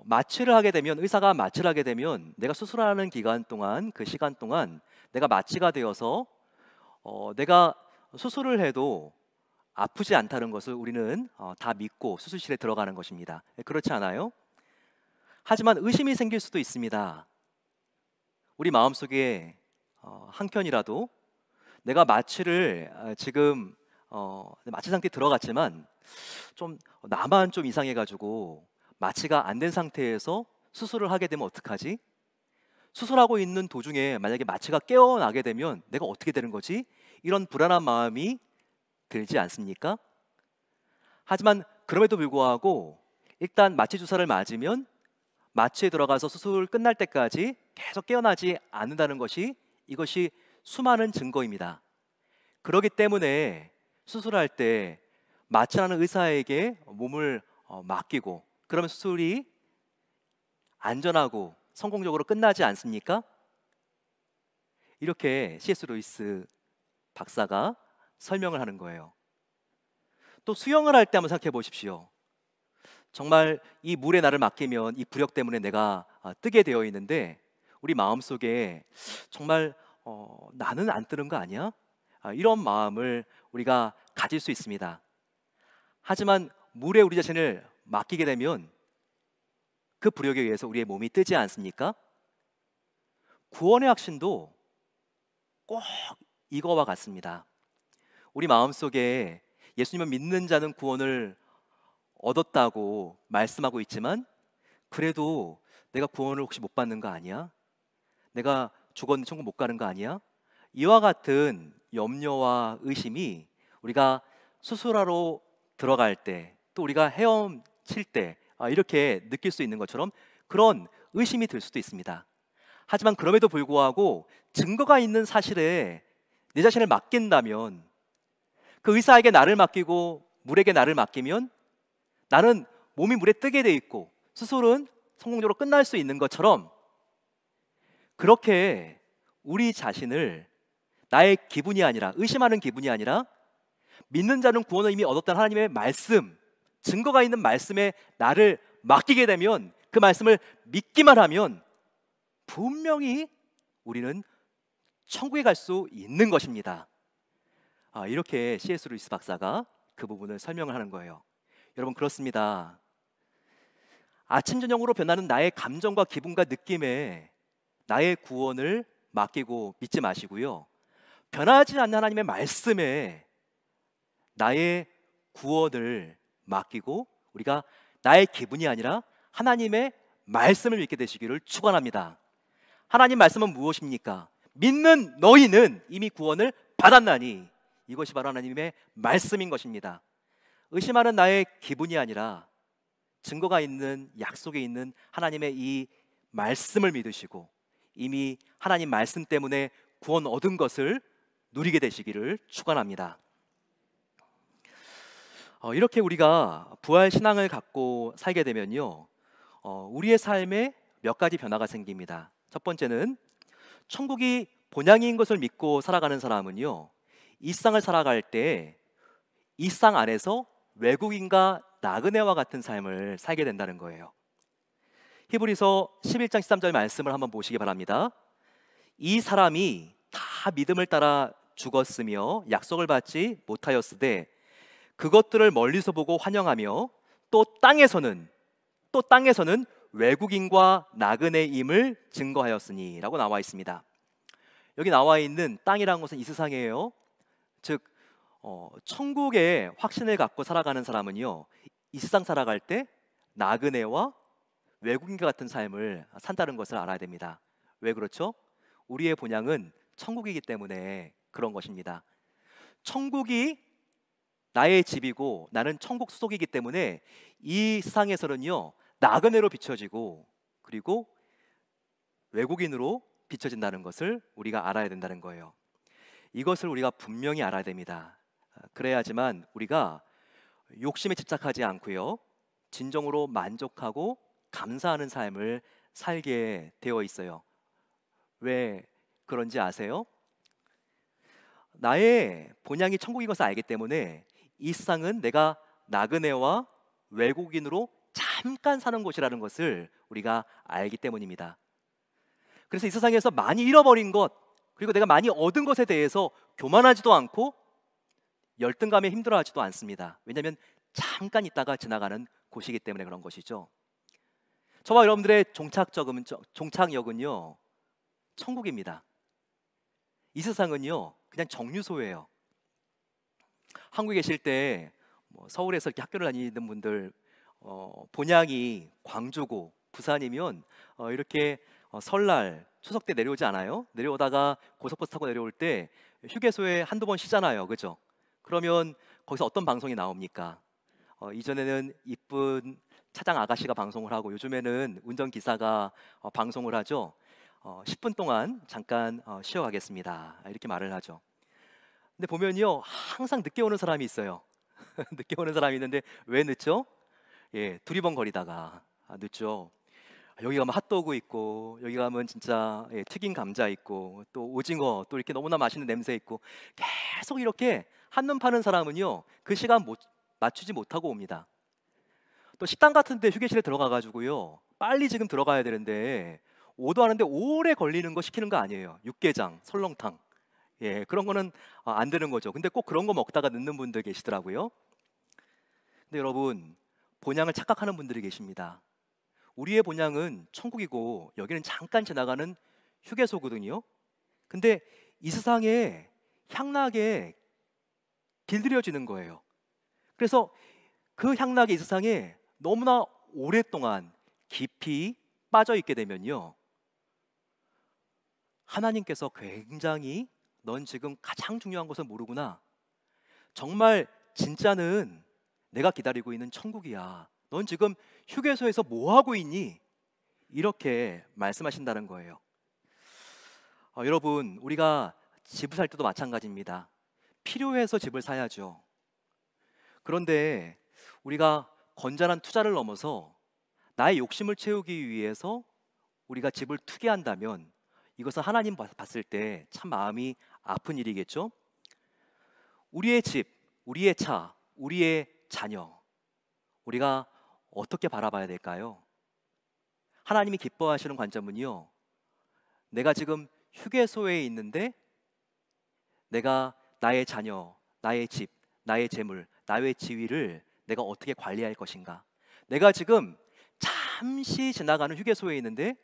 마취를 하게 되면, 의사가 마취를 하게 되면 내가 수술하는 기간 동안, 그 시간 동안 내가 마취가 되어서 내가 수술을 해도 아프지 않다는 것을 우리는 다 믿고 수술실에 들어가는 것입니다. 그렇지 않아요? 하지만 의심이 생길 수도 있습니다. 우리 마음속에 한켠이라도 내가 마취를 지금 마취 상태에 들어갔지만 좀 나만 좀 이상해가지고 마취가 안 된 상태에서 수술을 하게 되면 어떡하지? 수술하고 있는 도중에 만약에 마취가 깨어나게 되면 내가 어떻게 되는 거지? 이런 불안한 마음이 들지 않습니까? 하지만 그럼에도 불구하고 일단 마취 주사를 맞으면 마취에 들어가서 수술 끝날 때까지 계속 깨어나지 않는다는 것이, 이것이 수많은 증거입니다. 그렇기 때문에 수술할 때 마취하는 의사에게 몸을 맡기고 그러면 수술이 안전하고 성공적으로 끝나지 않습니까? 이렇게 C.S. 루이스 박사가 설명을 하는 거예요. 또 수영을 할 때 한번 생각해 보십시오. 정말 이 물에 나를 맡기면 이 부력 때문에 내가 뜨게 되어 있는데 우리 마음속에 정말 나는 안 뜨는 거 아니야? 이런 마음을 우리가 가질 수 있습니다. 하지만 물에 우리 자신을 맡기게 되면 그 부력에 의해서 우리의 몸이 뜨지 않습니까? 구원의 확신도 꼭 이거와 같습니다. 우리 마음속에 예수님을 믿는 자는 구원을 얻었다고 말씀하고 있지만 그래도 내가 구원을 혹시 못 받는 거 아니야? 내가 죽었는데 천국 못 가는 거 아니야? 이와 같은 염려와 의심이 우리가 수술하러 들어갈 때, 또 우리가 헤엄칠 때 이렇게 느낄 수 있는 것처럼 그런 의심이 들 수도 있습니다. 하지만 그럼에도 불구하고 증거가 있는 사실에 내 자신을 맡긴다면, 그 의사에게 나를 맡기고 물에게 나를 맡기면 나는 몸이 물에 뜨게 돼 있고 수술은 성공적으로 끝날 수 있는 것처럼, 그렇게 우리 자신을 나의 기분이 아니라, 의심하는 기분이 아니라 믿는 자는 구원을 이미 얻었다는 하나님의 말씀, 증거가 있는 말씀에 나를 맡기게 되면, 그 말씀을 믿기만 하면 분명히 우리는 천국에 갈 수 있는 것입니다. 이렇게 C.S. 루이스 박사가 그 부분을 설명을 하는 거예요. 여러분, 그렇습니다. 아침 저녁으로 변하는 나의 감정과 기분과 느낌에 나의 구원을 맡기고 믿지 마시고요, 변하지 않는 하나님의 말씀에 나의 구원을 맡기고 우리가 나의 기분이 아니라 하나님의 말씀을 믿게 되시기를 축원합니다. 하나님 말씀은 무엇입니까? 믿는 너희는 이미 구원을 받았나니, 이것이 바로 하나님의 말씀인 것입니다. 의심하는 나의 기분이 아니라 증거가 있는, 약속에 있는 하나님의 이 말씀을 믿으시고 이미 하나님 말씀 때문에 구원 얻은 것을 누리게 되시기를 축원합니다. 이렇게 우리가 부활 신앙을 갖고 살게 되면요, 우리의 삶에 몇 가지 변화가 생깁니다. 첫 번째는, 천국이 본향인 것을 믿고 살아가는 사람은요, 이 세상을 살아갈 때 이 세상 안에서 외국인과 나그네와 같은 삶을 살게 된다는 거예요. 히브리서 11장 13절 말씀을 한번 보시기 바랍니다. 이 사람이 다 믿음을 따라 죽었으며 약속을 받지 못하였으되 그것들을 멀리서 보고 환영하며 또 땅에서는 외국인과 나그네임을 증거하였으니 라고 나와 있습니다. 여기 나와 있는 땅이라는 것은 이 세상이에요. 즉 천국의 확신을 갖고 살아가는 사람은요, 이 세상 살아갈 때 나그네와 외국인과 같은 삶을 산다는 것을 알아야 됩니다. 왜 그렇죠? 우리의 본향은 천국이기 때문에 그런 것입니다. 천국이 나의 집이고 나는 천국 소속이기 때문에 이 세상에서는요, 나그네로 비춰지고 그리고 외국인으로 비춰진다는 것을 우리가 알아야 된다는 거예요. 이것을 우리가 분명히 알아야 됩니다. 그래야지만 우리가 욕심에 집착하지 않고요, 진정으로 만족하고 감사하는 삶을 살게 되어 있어요. 왜 그런지 아세요? 나의 본향이 천국인 것을 알기 때문에 이 세상은 내가 나그네와 외국인으로 잠깐 사는 곳이라는 것을 우리가 알기 때문입니다. 그래서 이 세상에서 많이 잃어버린 것, 그리고 내가 많이 얻은 것에 대해서 교만하지도 않고 열등감에 힘들어하지도 않습니다. 왜냐하면 잠깐 있다가 지나가는 곳이기 때문에 그런 것이죠. 저와 여러분들의 종착역은요, 천국입니다. 이 세상은요, 그냥 정류소예요. 한국에 계실 때 서울에서 이렇게 학교를 다니는 분들, 본향이 광주고 부산이면 이렇게 설날, 추석 때 내려오지 않아요? 내려오다가 고속버스 타고 내려올 때 휴게소에 한두 번 쉬잖아요, 그죠? 그러면 거기서 어떤 방송이 나옵니까? 이전에는 이쁜 차장 아가씨가 방송을 하고 요즘에는 운전기사가 방송을 하죠. 10분 동안 잠깐 쉬어가겠습니다, 이렇게 말을 하죠. 근데 보면요, 항상 늦게 오는 사람이 있어요. 늦게 오는 사람이 있는데 왜 늦죠? 두리번거리다가 늦죠. 여기 가면 핫도그 있고, 여기 가면 진짜 튀긴 감자 있고, 또 오징어, 또 이렇게 너무나 맛있는 냄새 있고, 계속 이렇게 한눈 파는 사람은요, 그 시간 맞추지 못하고 옵니다. 또 식당 같은 데 휴게실에 들어가 가지고요, 빨리 지금 들어가야 되는데 오도 하는데 오래 걸리는 거 시키는 거 아니에요. 육개장, 설렁탕, 그런 거는 안 되는 거죠. 근데 꼭 그런 거 먹다가 늦는 분들 계시더라고요. 근데 여러분, 본향을 착각하는 분들이 계십니다. 우리의 본향은 천국이고 여기는 잠깐 지나가는 휴게소거든요. 근데 이 세상에 향락에 길들여지는 거예요. 그래서 그 향락이 이 세상에 너무나 오랫동안 깊이 빠져 있게 되면요, 하나님께서 굉장히 넌 지금 가장 중요한 것을 모르구나. 정말 진짜는 내가 기다리고 있는 천국이야. 넌 지금 휴게소에서 뭐 하고 있니? 이렇게 말씀하신다는 거예요. 여러분, 우리가 집을 살 때도 마찬가지입니다. 필요해서 집을 사야죠. 그런데 우리가 건전한 투자를 넘어서 나의 욕심을 채우기 위해서 우리가 집을 투기한다면 이것은 하나님 봤을 때 참 마음이 아픈 일이겠죠. 우리의 집, 우리의 차, 우리의 자녀, 우리가 어떻게 바라봐야 될까요? 하나님이 기뻐하시는 관점은요, 내가 지금 휴게소에 있는데 내가 나의 자녀, 나의 집, 나의 재물, 나의 지위를 내가 어떻게 관리할 것인가. 내가 지금 잠시 지나가는 휴게소에 있는데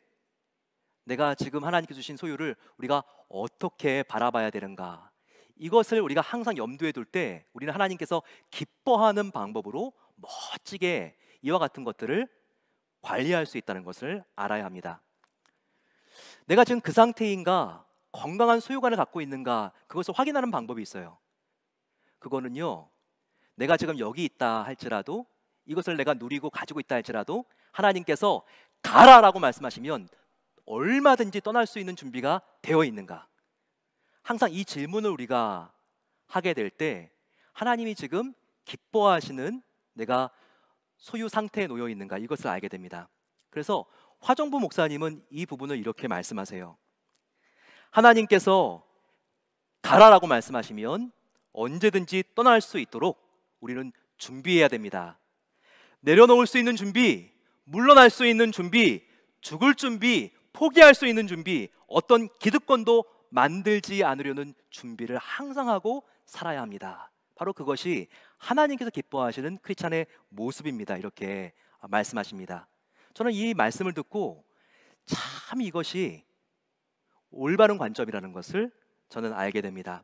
내가 지금 하나님께 주신 소유를 우리가 어떻게 바라봐야 되는가. 이것을 우리가 항상 염두에 둘 때 우리는 하나님께서 기뻐하는 방법으로 멋지게 이와 같은 것들을 관리할 수 있다는 것을 알아야 합니다. 내가 지금 그 상태인가, 건강한 소유관을 갖고 있는가, 그것을 확인하는 방법이 있어요. 그거는요, 내가 지금 여기 있다 할지라도, 이것을 내가 누리고 가지고 있다 할지라도 하나님께서 가라라고 말씀하시면 얼마든지 떠날 수 있는 준비가 되어 있는가. 항상 이 질문을 우리가 하게 될 때 하나님이 지금 기뻐하시는 내가 소유 상태에 놓여 있는가, 이것을 알게 됩니다. 그래서 화정부 목사님은 이 부분을 이렇게 말씀하세요. 하나님께서 가라라고 말씀하시면 언제든지 떠날 수 있도록 우리는 준비해야 됩니다. 내려놓을 수 있는 준비, 물러날 수 있는 준비, 죽을 준비, 포기할 수 있는 준비, 어떤 기득권도 만들지 않으려는 준비를 항상 하고 살아야 합니다. 바로 그것이 하나님께서 기뻐하시는 크리스찬의 모습입니다. 이렇게 말씀하십니다. 저는 이 말씀을 듣고 참 이것이 올바른 관점이라는 것을 저는 알게 됩니다.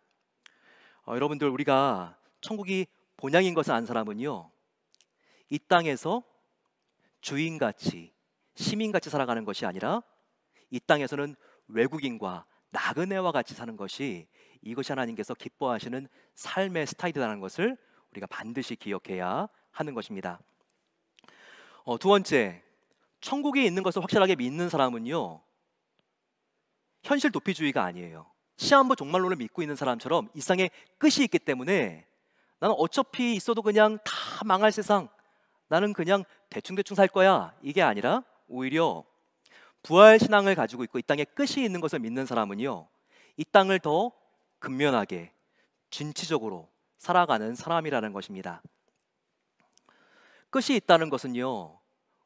여러분들, 우리가 천국이 본향인 것을 안 사람은요, 이 땅에서 주인같이 시민같이 살아가는 것이 아니라 이 땅에서는 외국인과 나그네와 같이 사는 것이, 이것이 하나님께서 기뻐하시는 삶의 스타일이라는 것을 우리가 반드시 기억해야 하는 것입니다. 두 번째, 천국에 있는 것을 확실하게 믿는 사람은요, 현실 도피주의가 아니에요. 시한부 종말론을 믿고 있는 사람처럼 일상에 끝이 있기 때문에 나는 어차피 있어도 그냥 다 망할 세상, 나는 그냥 대충대충 살 거야, 이게 아니라 오히려 부활 신앙을 가지고 있고 이 땅에 끝이 있는 것을 믿는 사람은요, 이 땅을 더 근면하게 진취적으로 살아가는 사람이라는 것입니다. 끝이 있다는 것은요,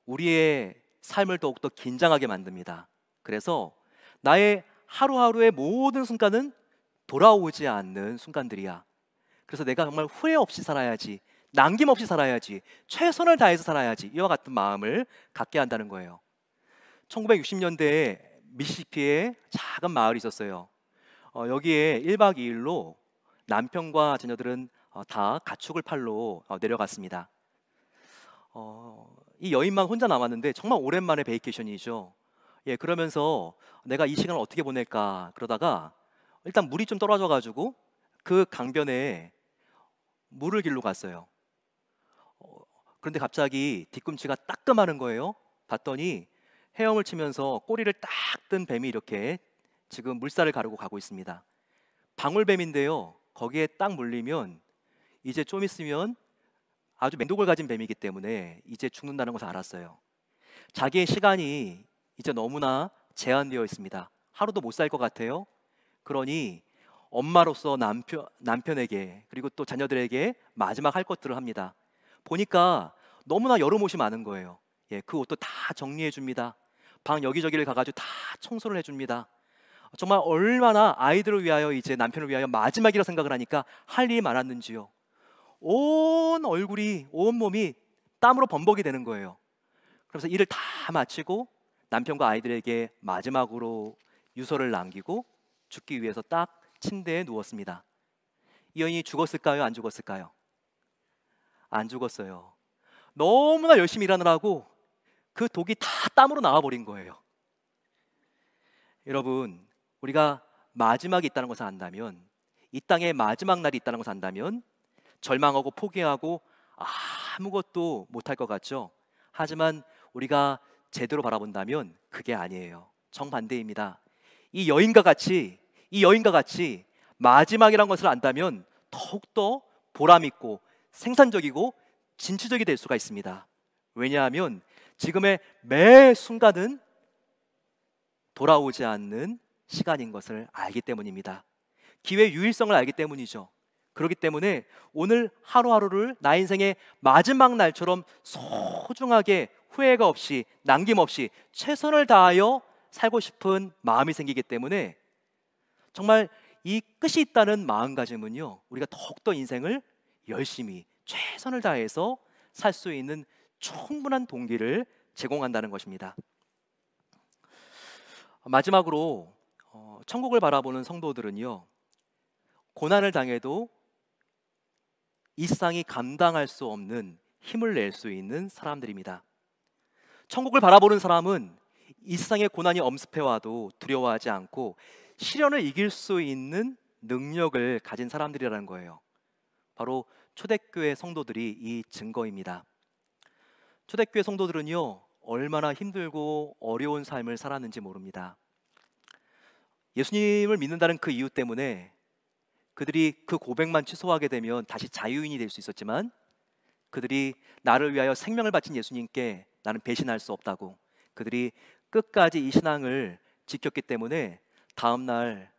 우리의 삶을 더욱더 긴장하게 만듭니다. 그래서 나의 하루하루의 모든 순간은 돌아오지 않는 순간들이야. 그래서 내가 정말 후회 없이 살아야지, 남김없이 살아야지, 최선을 다해서 살아야지, 이와 같은 마음을 갖게 한다는 거예요. 1960년대에 미시시피에 작은 마을이 있었어요. 여기에 1박 2일로 남편과 자녀들은 다 가축을 팔러 내려갔습니다. 이 여인만 혼자 남았는데 정말 오랜만에 베이케이션이죠. 그러면서 내가 이 시간을 어떻게 보낼까 그러다가 일단 물이 좀 떨어져 가지고 그 강변에 물을 길러 갔어요. 그런데 갑자기 뒤꿈치가 따끔하는 거예요. 봤더니 헤엄을 치면서 꼬리를 딱 든 뱀이 이렇게 지금 물살을 가르고 가고 있습니다. 방울뱀인데요, 거기에 딱 물리면 이제 좀 있으면 아주 맹독을 가진 뱀이기 때문에 이제 죽는다는 것을 알았어요. 자기의 시간이 이제 너무나 제한되어 있습니다. 하루도 못 살 것 같아요. 그러니 엄마로서 남편에게 그리고 또 자녀들에게 마지막 할 것들을 합니다. 보니까 너무나 여름 옷이 많은 거예요. 그 옷도 다 정리해 줍니다. 방 여기저기를 가가지고 다 청소를 해줍니다. 정말 얼마나 아이들을 위하여, 이제 남편을 위하여 마지막이라 생각을 하니까 할 일이 많았는지요. 온 얼굴이, 온 몸이 땀으로 범벅이 되는 거예요. 그래서 일을 다 마치고 남편과 아이들에게 마지막으로 유서를 남기고 죽기 위해서 딱 침대에 누웠습니다. 이 여인이 죽었을까요? 안 죽었을까요? 안 죽었어요. 너무나 열심히 일하느라고 그 독이 다 땀으로 나와버린 거예요. 여러분, 우리가 마지막이 있다는 것을 안다면, 이 땅에 마지막 날이 있다는 것을 안다면 절망하고 포기하고 아무것도 못할 것 같죠. 하지만 우리가 제대로 바라본다면 그게 아니에요. 정반대입니다. 이 여인과 같이 마지막이란 것을 안다면 더욱더 보람있고 생산적이고 진취적이 될 수가 있습니다. 왜냐하면 지금의 매 순간은 돌아오지 않는 시간인 것을 알기 때문입니다. 기회의 유일성을 알기 때문이죠. 그렇기 때문에 오늘 하루하루를 나의 인생의 마지막 날처럼 소중하게 후회가 없이 남김없이 최선을 다하여 살고 싶은 마음이 생기기 때문에 정말 이 끝이 있다는 마음가짐은요, 우리가 더욱더 인생을 열심히 최선을 다해서 살 수 있는 충분한 동기를 제공한다는 것입니다. 마지막으로 천국을 바라보는 성도들은요, 고난을 당해도 이 세상이 감당할 수 없는 힘을 낼 수 있는 사람들입니다. 천국을 바라보는 사람은 이 세상의 고난이 엄습해와도 두려워하지 않고 시련을 이길 수 있는 능력을 가진 사람들이라는 거예요. 바로 초대교회 성도들이 이 증거입니다. 초대교회 성도들은요, 얼마나 힘들고 어려운 삶을 살았는지 모릅니다. 예수님을 믿는다는 그 이유 때문에 그들이 그 고백만 취소하게 되면 다시 자유인이 될 수 있었지만, 그들이 나를 위하여 생명을 바친 예수님께 나는 배신할 수 없다고 그들이 끝까지 이 신앙을 지켰기 때문에 다음날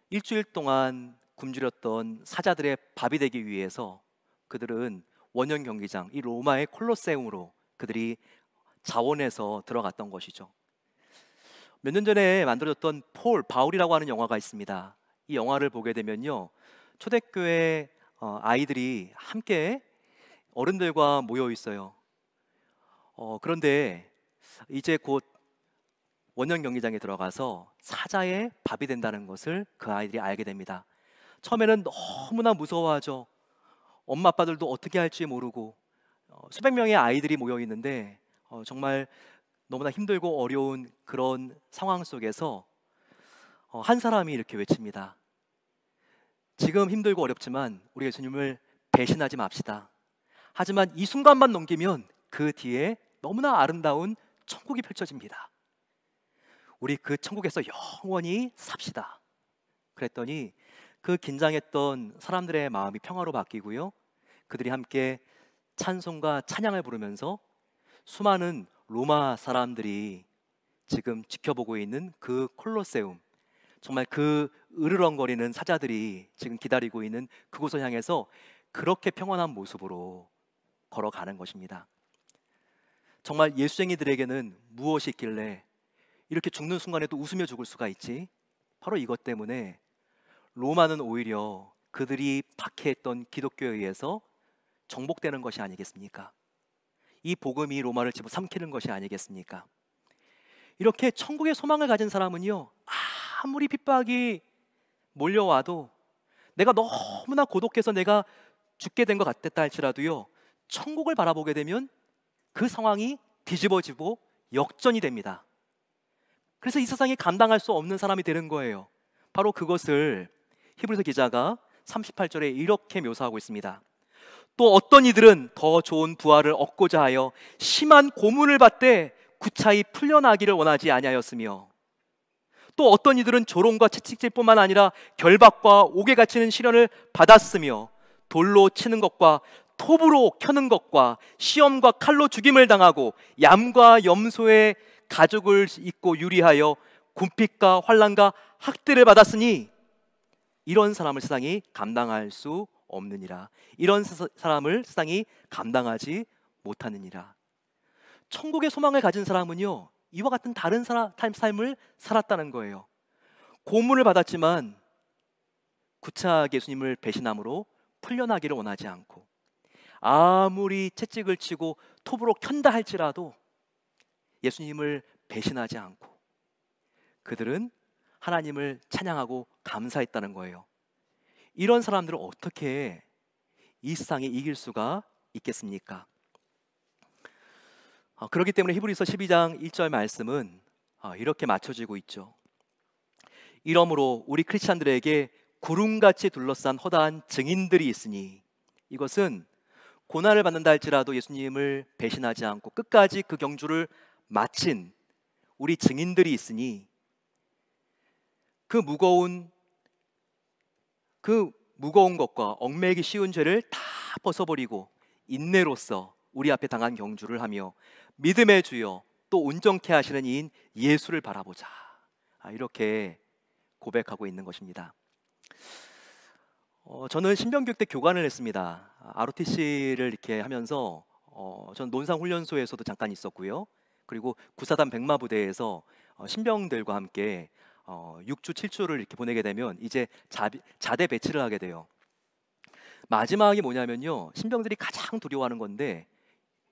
일주일 동안 굶주렸던 사자들의 밥이 되기 위해서 그들은 원형 경기장, 이 로마의 콜로세움으로 그들이 자원해서 들어갔던 것이죠. 몇 년 전에 만들어졌던 바울이라고 하는 영화가 있습니다. 이 영화를 보게 되면요, 초대교회 아이들이 함께 어른들과 모여 있어요. 그런데 이제 곧 원형 경기장에 들어가서 사자의 밥이 된다는 것을 그 아이들이 알게 됩니다. 처음에는 너무나 무서워하죠. 엄마 아빠들도 어떻게 할지 모르고 수백 명의 아이들이 모여 있는데 정말 너무나 힘들고 어려운 그런 상황 속에서 한 사람이 이렇게 외칩니다. 지금 힘들고 어렵지만 우리 예수님을 배신하지 맙시다. 하지만 이 순간만 넘기면 그 뒤에 너무나 아름다운 천국이 펼쳐집니다. 우리 그 천국에서 영원히 삽시다. 그랬더니 그 긴장했던 사람들의 마음이 평화로 바뀌고요, 그들이 함께 찬송과 찬양을 부르면서 수많은 로마 사람들이 지금 지켜보고 있는 그 콜로세움, 정말 그 으르렁거리는 사자들이 지금 기다리고 있는 그곳을 향해서 그렇게 평안한 모습으로 걸어가는 것입니다. 정말 예수쟁이들에게는 무엇이 있길래 이렇게 죽는 순간에도 웃으며 죽을 수가 있지? 바로 이것 때문에 로마는 오히려 그들이 박해했던 기독교에 의해서 정복되는 것이 아니겠습니까? 이 복음이 로마를 집어삼키는 것이 아니겠습니까? 이렇게 천국의 소망을 가진 사람은요, 아무리 핍박이 몰려와도 내가 너무나 고독해서 내가 죽게 된 것 같았다 할지라도요, 천국을 바라보게 되면 그 상황이 뒤집어지고 역전이 됩니다. 그래서 이 세상에 감당할 수 없는 사람이 되는 거예요. 바로 그것을 히브리서 기자가 38절에 이렇게 묘사하고 있습니다. 또 어떤 이들은 더 좋은 부활을 얻고자 하여 심한 고문을 받되 구차히 풀려나기를 원하지 아니하였으며, 또 어떤 이들은 조롱과 채찍질뿐만 아니라 결박과 옥에 갇히는 시련을 받았으며, 돌로 치는 것과 톱으로 켜는 것과 시험과 칼로 죽임을 당하고 얌과 염소의 가죽을 입고 유리하여 군핍과 환난과 학대를 받았으니 이런 사람을 세상이 감당할 수 없느니라. 이런 사람을 세상이 감당하지 못하느니라. 천국의 소망을 가진 사람은요, 이와 같은 다른 삶을 살았다는 거예요. 고문을 받았지만 구차하게 예수님을 배신함으로 풀려나기를 원하지 않고, 아무리 채찍을 치고 톱으로 켠다 할지라도 예수님을 배신하지 않고 그들은 하나님을 찬양하고 감사했다는 거예요. 이런 사람들을 어떻게 이 세상에 이길 수가 있겠습니까? 그렇기 때문에 히브리서 12장 1절 말씀은 이렇게 맞춰지고 있죠. 이러므로 우리 크리스찬들에게 구름같이 둘러싼 허다한 증인들이 있으니, 이것은 고난을 받는다 할지라도 예수님을 배신하지 않고 끝까지 그 경주를 마친 우리 증인들이 있으니, 그 무거운 것과 얽매이기 쉬운 죄를 다 벗어버리고 인내로써 우리 앞에 당한 경주를 하며 믿음의 주여 또 온전케 하시는 이인 예수를 바라보자. 이렇게 고백하고 있는 것입니다. 저는 신병교육 때 교관을 했습니다. ROTC를 이렇게 하면서 저는 논상훈련소에서도 잠깐 있었고요. 그리고 구사단 백마부대에서 신병들과 함께 6주 7주를 이렇게 보내게 되면 이제 자대 배치를 하게 돼요. 마지막이 뭐냐면요, 신병들이 가장 두려워하는 건데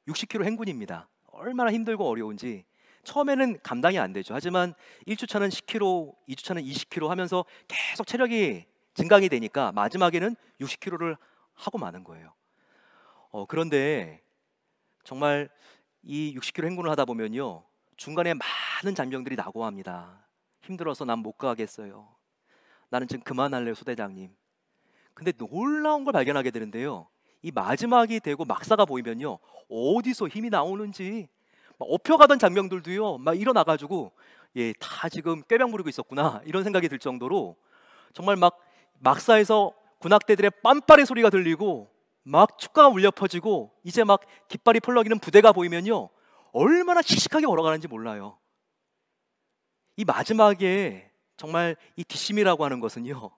60km 행군입니다. 얼마나 힘들고 어려운지 처음에는 감당이 안 되죠. 하지만 1주차는 10km, 2주차는 20km 하면서 계속 체력이 증강이 되니까 마지막에는 60km를 하고 마는 거예요. 그런데 정말 이 60km 행군을 하다 보면요, 중간에 많은 잔병들이 낙오합니다. 힘들어서 난 못 가겠어요. 나는 지금 그만할래요, 소대장님. 근데 놀라운 걸 발견하게 되는데요, 이 마지막이 되고 막사가 보이면요, 어디서 힘이 나오는지 막 업혀가던 장병들도요 막 일어나가지고 다 지금 꾀병 부리고 있었구나 이런 생각이 들 정도로 정말 막 막사에서 군악대들의 빤빠리 소리가 들리고 막 축가가 울려 퍼지고 이제 막 깃발이 펄럭이는 부대가 보이면요 얼마나 씩씩하게 걸어가는지 몰라요. 이 마지막에 정말 이 뒷심이라고 하는 것은요,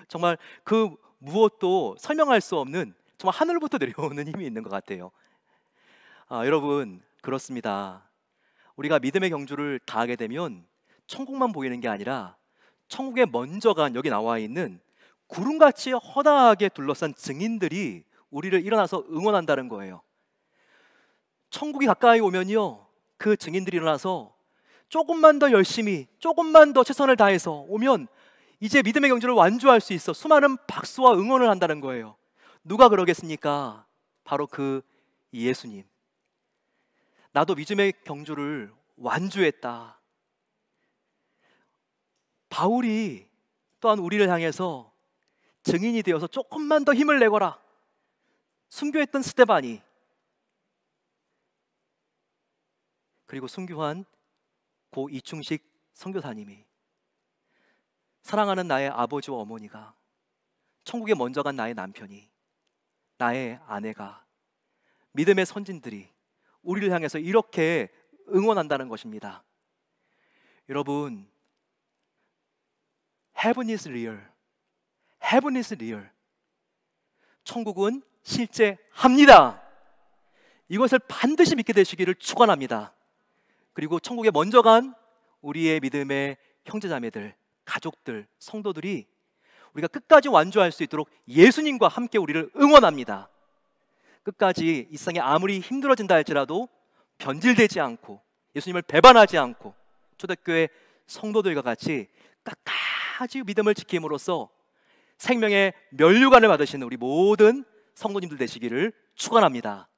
정말 그 무엇도 설명할 수 없는 정말 하늘부터 내려오는 힘이 있는 것 같아요. 여러분, 그렇습니다. 우리가 믿음의 경주를 다하게 되면 천국만 보이는 게 아니라 천국에 먼저 간, 여기 나와 있는 구름같이 허다하게 둘러싼 증인들이 우리를 일어나서 응원한다는 거예요. 천국이 가까이 오면요, 그 증인들이 일어나서 조금만 더 열심히, 조금만 더 최선을 다해서 오면 이제 믿음의 경주를 완주할 수 있어 수많은 박수와 응원을 한다는 거예요. 누가 그러겠습니까? 바로 그 예수님. 나도 믿음의 경주를 완주했다. 바울이 또한 우리를 향해서 증인이 되어서 조금만 더 힘을 내거라. 순교했던 스데반이, 그리고 순교한 고 이충식 선교사님이, 사랑하는 나의 아버지와 어머니가, 천국에 먼저 간 나의 남편이, 나의 아내가, 믿음의 선진들이 우리를 향해서 이렇게 응원한다는 것입니다. 여러분, Heaven is real. Heaven is real. 천국은 실제합니다. 이것을 반드시 믿게 되시기를 축원합니다. 그리고 천국에 먼저 간 우리의 믿음의 형제자매들, 가족들, 성도들이 우리가 끝까지 완주할 수 있도록 예수님과 함께 우리를 응원합니다. 끝까지 이 세상에 아무리 힘들어진다 할지라도 변질되지 않고 예수님을 배반하지 않고 초대교회 성도들과 같이 끝까지 믿음을 지킴으로써 생명의 면류관을 받으시는 우리 모든 성도님들 되시기를 축원합니다.